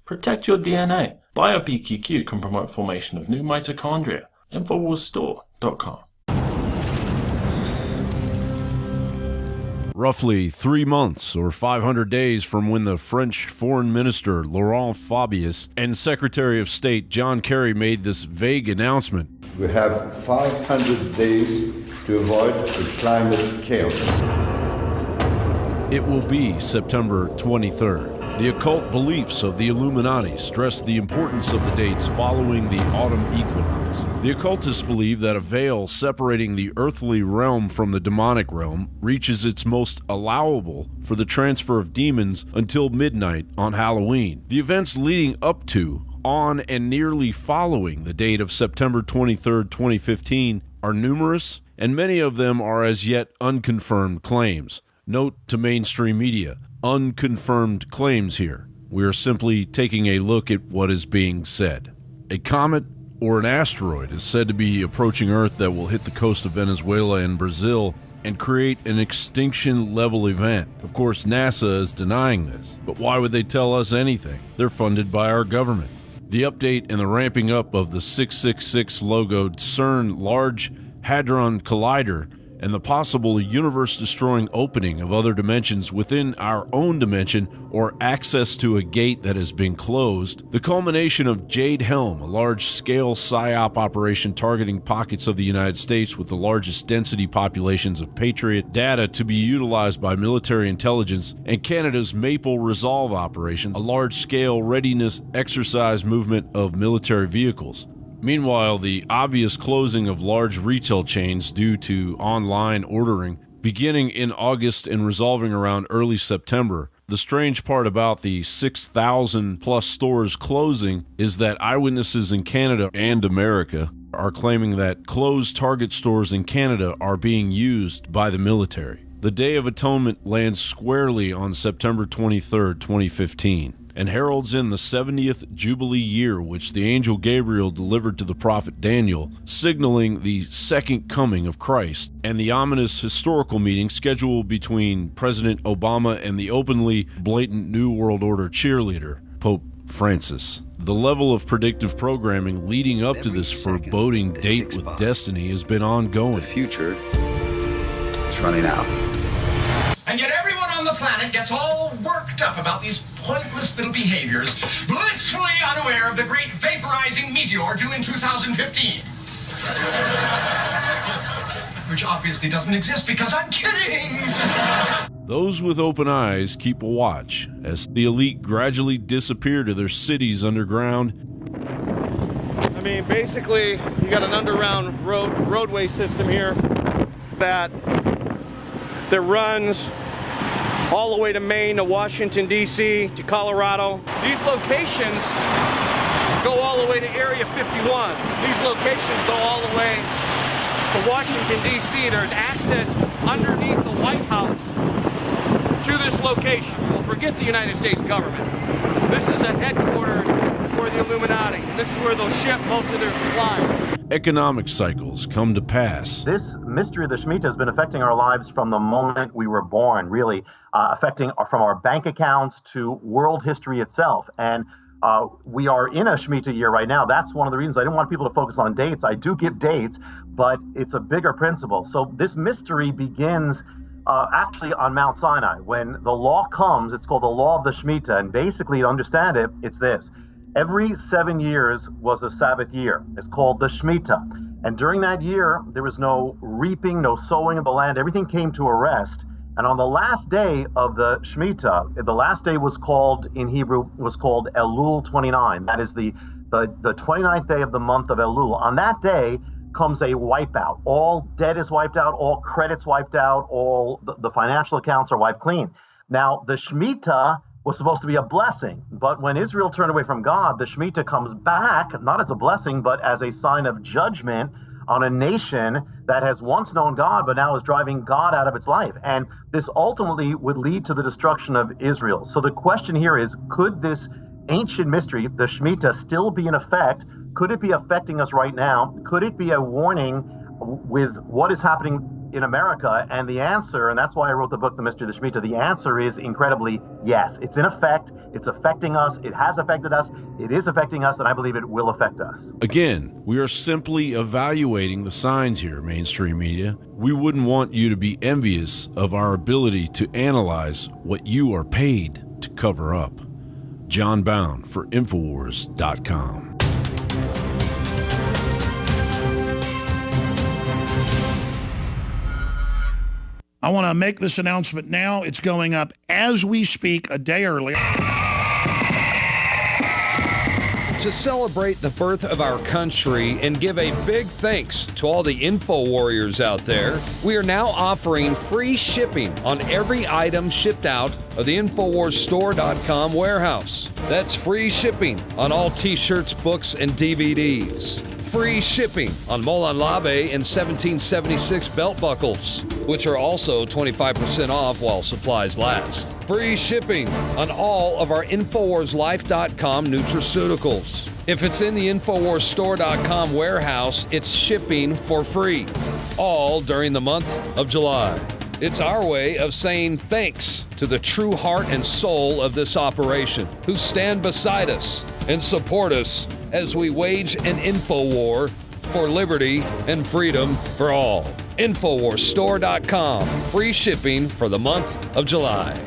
Protect your DNA. BioPQQ can promote formation of new mitochondria. Infowarsstore.com. Roughly 3 months or 500 days from when the French Foreign Minister Laurent Fabius and Secretary of State John Kerry made this vague announcement. We have 500 days to avoid a climate chaos. It will be September 23rd. The occult beliefs of the Illuminati stress the importance of the dates following the Autumn Equinox. The occultists believe that a veil separating the earthly realm from the demonic realm reaches its most allowable for the transfer of demons until midnight on Halloween. The events leading up to, on, and nearly following the date of September 23rd, 2015 are numerous, and many of them are as yet unconfirmed claims. Note to mainstream media, unconfirmed claims here. We are simply taking a look at what is being said. A comet or an asteroid is said to be approaching Earth that will hit the coast of Venezuela and Brazil and create an extinction level event. Of course, NASA is denying this, but why would they tell us anything? They're funded by our government. The update and the ramping up of the 666 logoed Cern Large Hadron Collider and the possible universe-destroying opening of other dimensions within our own dimension or access to a gate that has been closed, the culmination of Jade Helm, a large-scale psyop operation targeting pockets of the United States with the largest density populations of patriot data to be utilized by military intelligence, and Canada's Maple Resolve operation, a large-scale readiness exercise movement of military vehicles. Meanwhile, the obvious closing of large retail chains due to online ordering beginning in August and resolving around early September. The strange part about the 6,000 plus stores closing is that eyewitnesses in Canada and America are claiming that closed Target stores in Canada are being used by the military. The Day of Atonement lands squarely on September 23rd, 2015. And heralds in the 70th Jubilee year, which the Angel Gabriel delivered to the prophet Daniel, signaling the second coming of Christ, and the ominous historical meeting scheduled between President Obama and the openly blatant New World Order cheerleader, Pope Francis. The level of predictive programming leading up to this foreboding date with destiny has been ongoing. The future is running out. And yet everyone on the planet gets all worked up about these pointless little behaviors, blissfully unaware of the great vaporizing meteor due in 2015. Which obviously doesn't exist because I'm kidding! Those with open eyes keep a watch as the elite gradually disappear to their cities underground. I mean, basically, you got an underground roadway system here that runs all the way to Maine, to Washington, D.C., to Colorado. These locations go all the way to Area 51. These locations go all the way to Washington, D.C. There's access underneath the White House to this location. Well, forget the United States government. This is a headquarters for the Illuminati. This is where they'll ship most of their supplies. Economic cycles come to pass. This mystery of the Shemitah has been affecting our lives from the moment we were born, really affecting from our bank accounts to world history itself. And we are in a Shemitah year right now. That's one of the reasons I didn't want people to focus on dates. I do give dates, but it's a bigger principle. So this mystery begins actually on Mount Sinai. When the law comes, it's called the law of the Shemitah. And basically, to understand it, it's this. Every 7 years was a Sabbath year. It's called the Shemitah. And during that year, there was no reaping, no sowing of the land. Everything came to a rest. And on the last day of the Shemitah, the last day was called, in Hebrew, was called Elul 29. That is the 29th day of the month of Elul. On that day comes a wipeout. All debt is wiped out, all credits wiped out, all the financial accounts are wiped clean. Now, the Shemitah was supposed to be a blessing. But when Israel turned away from God, the Shemitah comes back, not as a blessing, but as a sign of judgment on a nation that has once known God, but now is driving God out of its life. And this ultimately would lead to the destruction of Israel. So the question here is, could this ancient mystery, the Shemitah, still be in effect? Could it be affecting us right now? Could it be a warning with what is happening in America? And the answer, and that's why I wrote the book, The Mystery of the Shemitah, the answer is incredibly yes. It's in effect. It's affecting us. It has affected us. It is affecting us, and I believe it will affect us. Again, we are simply evaluating the signs here, mainstream media. We wouldn't want you to be envious of our ability to analyze what you are paid to cover up. John Bound for Infowars.com. I want to make this announcement now. It's going up as we speak, a day early. To celebrate the birth of our country and give a big thanks to all the info warriors out there, we are now offering free shipping on every item shipped out of the InfowarsStore.com warehouse. That's free shipping on all t-shirts, books, and DVDs. Free shipping on Molon Labe and 1776 belt buckles, which are also 25% off while supplies last. Free shipping on all of our InfowarsLife.com nutraceuticals. If it's in the InfowarsStore.com warehouse, it's shipping for free, all during the month of July. It's our way of saying thanks to the true heart and soul of this operation, who stand beside us and support us as we wage an info war for liberty and freedom for all. InfowarsStore.com, free shipping for the month of July.